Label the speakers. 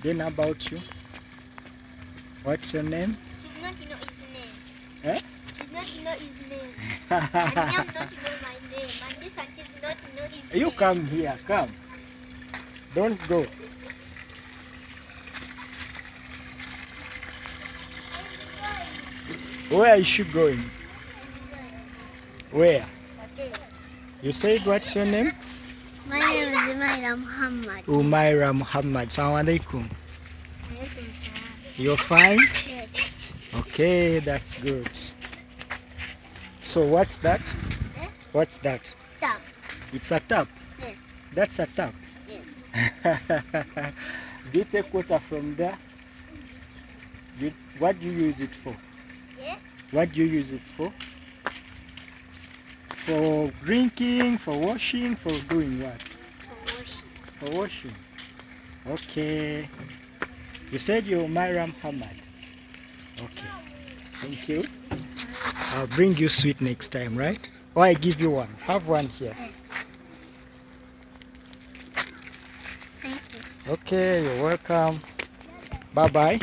Speaker 1: Then about you? What's your name?
Speaker 2: She's not know his name.
Speaker 1: Eh?
Speaker 2: She's not know his name. And I'm not know my name. And this one is not know his name.
Speaker 1: You come here, come. Don't go. Where is she going? Where? You said what's your name?
Speaker 2: My name is Umaira Muhammad.
Speaker 1: Umaira Muhammad. Assalamu alaikum. You're fine?
Speaker 2: Yes.
Speaker 1: Okay, that's good. So what's that?
Speaker 2: Eh?
Speaker 1: What's that?
Speaker 2: Tap.
Speaker 1: It's a tap.
Speaker 2: Yes.
Speaker 1: That's a tap.
Speaker 2: Yes.
Speaker 1: Do you take water from there? What do you use it for?
Speaker 2: Yes.
Speaker 1: What do you use it for? For drinking, for washing, for doing what?
Speaker 2: For washing.
Speaker 1: For washing. Okay. You said you're Umaira Muhammad. Okay. Thank you. I'll bring you sweet next time, right? Or I give you one. Have one here.
Speaker 2: Thank you.
Speaker 1: Okay, you're welcome. Bye-bye.